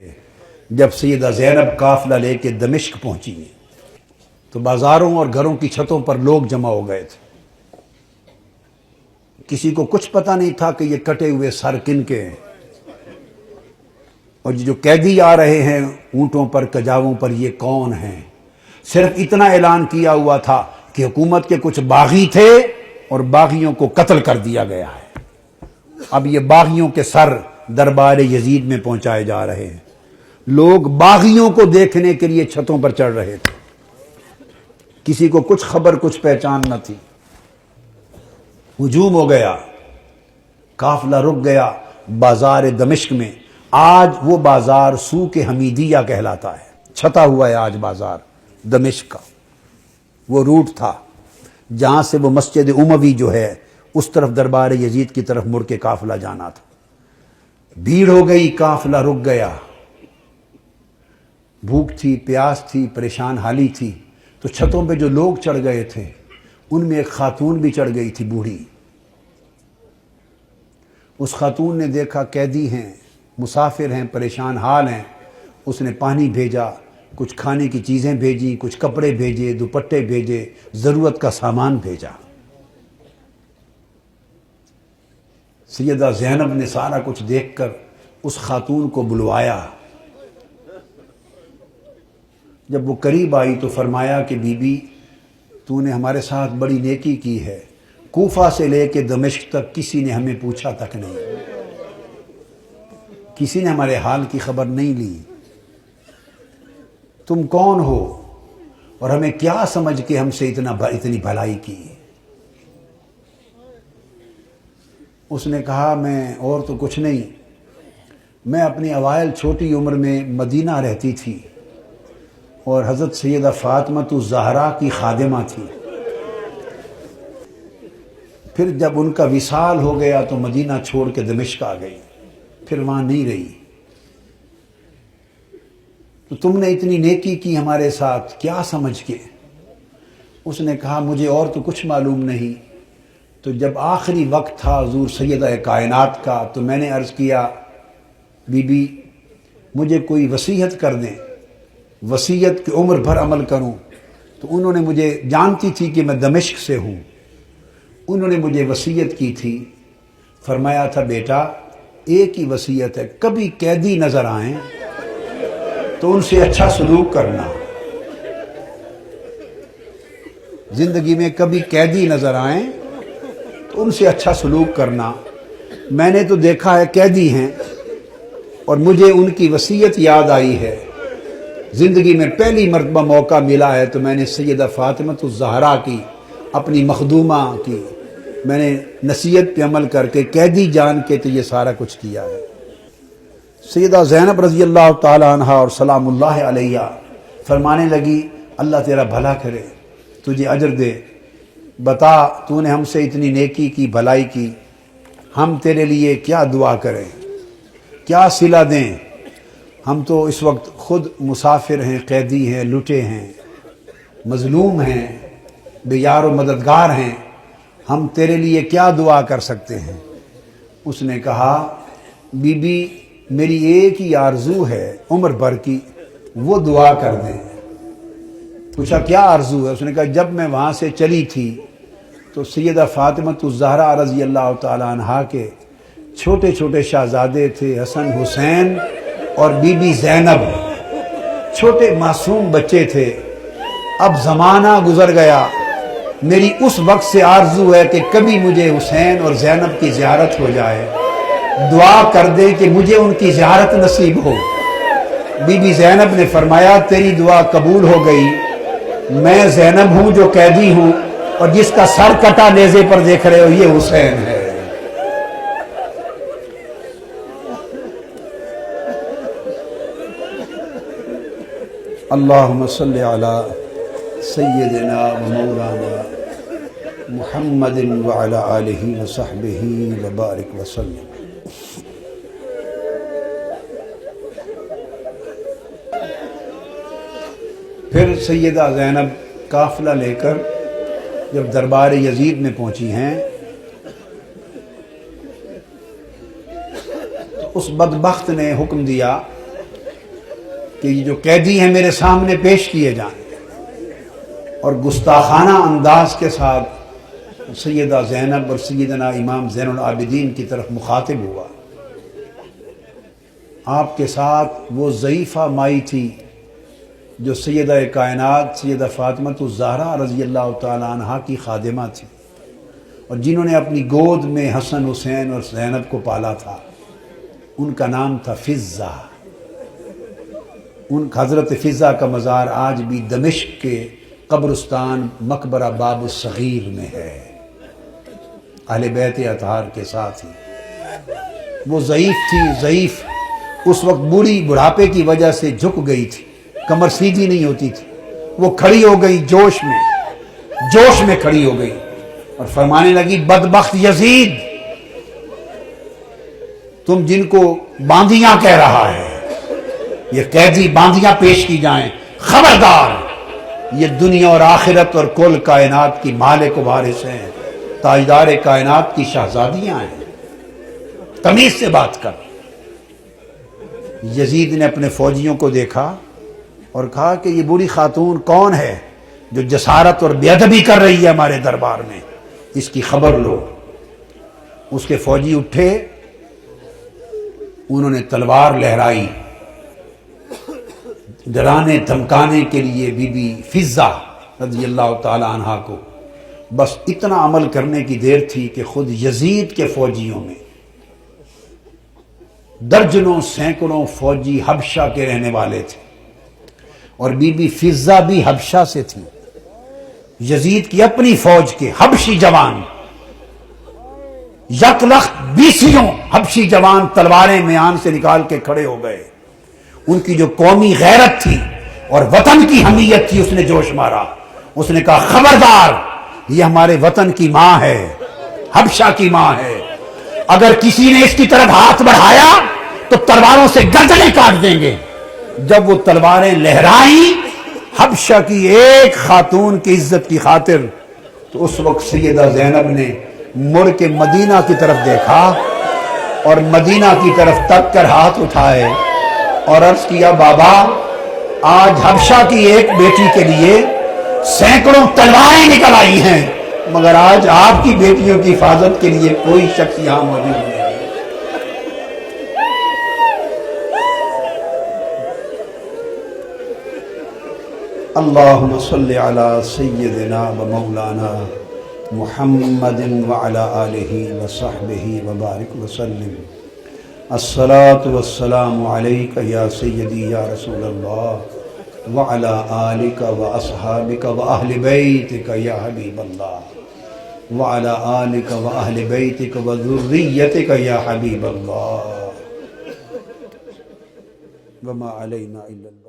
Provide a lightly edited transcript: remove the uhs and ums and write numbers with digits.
جب سیدہ زینب قافلہ لے کے دمشق پہنچی تو بازاروں اور گھروں کی چھتوں پر لوگ جمع ہو گئے تھے۔ کسی کو کچھ پتہ نہیں تھا کہ یہ کٹے ہوئے سر کن کے ہیں، اور جو قیدی آ رہے ہیں اونٹوں پر کجاووں پر یہ کون ہیں۔ صرف اتنا اعلان کیا ہوا تھا کہ حکومت کے کچھ باغی تھے اور باغیوں کو قتل کر دیا گیا ہے۔ اب یہ باغیوں کے سر دربار یزید میں پہنچائے جا رہے ہیں۔ لوگ باغیوں کو دیکھنے کے لیے چھتوں پر چڑھ رہے تھے۔ کسی کو کچھ خبر کچھ پہچان نہ تھی۔ ہجوم ہو گیا، قافلہ رک گیا بازار دمشق میں۔ آج وہ بازار سوق حمیدیہ کہلاتا ہے، چھتا ہوا ہے آج بازار دمشق کا۔ وہ روٹ تھا جہاں سے وہ مسجد اموی جو ہے اس طرف دربار یزید کی طرف مڑ کے قافلہ جانا تھا۔ بھیڑ ہو گئی، قافلہ رک گیا۔ بھوک تھی، پیاس تھی، پریشان حالی تھی، تو چھتوں پہ جو لوگ چڑھ گئے تھے ان میں ایک خاتون بھی چڑھ گئی تھی، بوڑھی۔ اس خاتون نے دیکھا قیدی ہیں، مسافر ہیں، پریشان حال ہیں۔ اس نے پانی بھیجا، کچھ کھانے کی چیزیں بھیجی، کچھ کپڑے بھیجے، دوپٹے بھیجے، ضرورت کا سامان بھیجا۔ سیدہ زینب نے سارا کچھ دیکھ کر اس خاتون کو بلوایا۔ جب وہ قریب آئی تو فرمایا کہ بی بی، تو نے ہمارے ساتھ بڑی نیکی کی ہے۔ کوفہ سے لے کے دمشق تک کسی نے ہمیں پوچھا تک نہیں، کسی نے ہمارے حال کی خبر نہیں لی۔ تم کون ہو اور ہمیں کیا سمجھ کے ہم سے اتنی بھلائی کی؟ اس نے کہا میں اور تو کچھ نہیں، میں اپنی اوائل چھوٹی عمر میں مدینہ رہتی تھی اور حضرت سیدہ فاطمہ الزہرا کی خادمہ تھی۔ پھر جب ان کا وصال ہو گیا تو مدینہ چھوڑ کے دمشق آ گئی، پھر وہاں نہیں رہی۔ تو تم نے اتنی نیکی کی ہمارے ساتھ کیا سمجھ کے؟ اس نے کہا مجھے اور تو کچھ معلوم نہیں۔ تو جب آخری وقت تھا حضور سیدہ کائنات کا تو میں نے عرض کیا بی بی مجھے کوئی وصیت کر دیں، وصیت کی عمر بھر عمل کروں۔ تو انہوں نے مجھے، جانتی تھی کہ میں دمشق سے ہوں، انہوں نے مجھے وصیت کی تھی، فرمایا تھا بیٹا ایک ہی وصیت ہے، کبھی قیدی نظر آئیں تو ان سے اچھا سلوک کرنا۔ زندگی میں کبھی قیدی نظر آئیں تو ان سے اچھا سلوک کرنا۔ میں نے تو دیکھا ہے قیدی ہیں اور مجھے ان کی وصیت یاد آئی ہے۔ زندگی میں پہلی مرتبہ موقع ملا ہے تو میں نے سیدہ فاطمہ الزہرا کی، اپنی مخدومہ کی، میں نے نصیحت پہ عمل کر کے قیدی جان کے تو یہ سارا کچھ کیا ہے۔ سیدہ زینب رضی اللہ تعالی عنہا اور سلام اللہ علیہ فرمانے لگی اللہ تیرا بھلا کرے، تجھے اجر دے، بتا تو نے ہم سے اتنی نیکی کی، بھلائی کی، ہم تیرے لیے کیا دعا کریں، کیا صلہ دیں؟ ہم تو اس وقت خود مسافر ہیں، قیدی ہیں، لٹے ہیں، مظلوم ہیں، بے یار و مددگار ہیں، ہم تیرے لیے کیا دعا کر سکتے ہیں؟ اس نے کہا بی بی میری ایک ہی آرزو ہے عمر بھر کی، وہ دعا کر دیں۔ پوچھا کیا آرزو ہے؟ اس نے کہا جب میں وہاں سے چلی تھی تو سیدہ فاطمہ الزہرا رضی اللہ تعالی عنہا کے چھوٹے چھوٹے شہزادے تھے، حسن حسین اور بی بی زینب، چھوٹے معصوم بچے تھے۔ اب زمانہ گزر گیا، میری اس وقت سے آرزو ہے کہ کبھی مجھے حسین اور زینب کی زیارت ہو جائے، دعا کر دے کہ مجھے ان کی زیارت نصیب ہو۔ بی بی زینب نے فرمایا تیری دعا قبول ہو گئی، میں زینب ہوں جو قیدی ہوں، اور جس کا سر کٹا نیزے پر دیکھ رہے ہو یہ حسین ہے۔ اللہم صلی علی سیدنا و مولانا محمد وعلی آلہ وصحبہ وبارک وسلم۔ پھر سیدہ زینب قافلہ لے کر جب دربار یزید میں پہنچی ہیں تو اس بدبخت نے حکم دیا کہ یہ جو قیدی ہیں میرے سامنے پیش کیے جائیں، اور گستاخانہ انداز کے ساتھ سیدہ زینب اور سیدنا امام زین العابدین کی طرف مخاطب ہوا۔ آپ کے ساتھ وہ ضعیفہ مائی تھی جو سیدہ کائنات سیدہ فاطمہ الزہرا رضی اللہ تعالی عنہا کی خادمہ تھی، اور جنہوں نے اپنی گود میں حسن حسین اور زینب کو پالا تھا۔ ان کا نام تھا فضہ۔ ان حضرت فضہ کا مزار آج بھی دمشق کے قبرستان مقبرہ باب الصغیر میں ہے، اہل بیت اطہار کے ساتھ ہی۔ وہ ضعیف تھی، ضعیف، اس وقت بوڑھی بڑھاپے کی وجہ سے جھک گئی تھی، کمر سیدھی نہیں ہوتی تھی۔ وہ کھڑی ہو گئی جوش میں کھڑی ہو گئی اور فرمانے لگی، بدبخت یزید، تم جن کو باندیاں کہہ رہا ہے، یہ قیدی باندیاں پیش کی جائیں، خبردار، یہ دنیا اور آخرت اور کل کائنات کی مالک و وارث ہیں، تاجدار کائنات کی شہزادیاں ہیں، تمیز سے بات کر۔ یزید نے اپنے فوجیوں کو دیکھا اور کہا کہ یہ بوڑھی خاتون کون ہے جو جسارت اور بے ادبی کر رہی ہے ہمارے دربار میں، اس کی خبر لو۔ اس کے فوجی اٹھے، انہوں نے تلوار لہرائی ڈرانے دھمکانے کے لیے بی بی فضہ رضی اللہ تعالی عنہا کو۔ بس اتنا عمل کرنے کی دیر تھی کہ خود یزید کے فوجیوں میں درجنوں سینکڑوں فوجی حبشہ کے رہنے والے تھے، اور بی بی فضہ بھی حبشہ سے تھی۔ یزید کی اپنی فوج کے حبشی جوان، یک لخت 20 حبشی جوان تلواریں میان سے نکال کے کھڑے ہو گئے۔ ان کی جو قومی غیرت تھی اور وطن کی حمیت تھی، اس نے جوش مارا۔ اس نے کہا، خبردار، یہ ہمارے وطن کی ماں ہے، حبشہ کی ماں ہے، اگر کسی نے اس کی طرف ہاتھ بڑھایا تو تلواروں سے گردنیں کاٹ دیں گے۔ جب وہ تلواریں لہرائیں حبشہ کی ایک خاتون کی عزت کی خاطر، تو اس وقت سیدہ زینب نے مڑ کے مدینہ کی طرف دیکھا اور مدینہ کی طرف تک کر ہاتھ اٹھائے اور عرض کیا، بابا، آج حبشہ کی ایک بیٹی کے لیے سینکڑوں تلواریں نکل آئی ہیں، مگر آج آپ کی بیٹیوں کی حفاظت کے لیے کوئی شخص یہاں موجود نہیں۔ اللہم صلی علی سیدنا و مولانا محمد وعلی آلہ وصحبہ وبارک وسلم۔ الصلاة والسلام علیک یا سیدی یا رسول اللہ وعلی آلک و اصحابک و اہل بیتک یا حبیب اللہ وعلی آلک و اہل بیتک و ذریتک یا حبیب اللہ وما علینا الا اللہ۔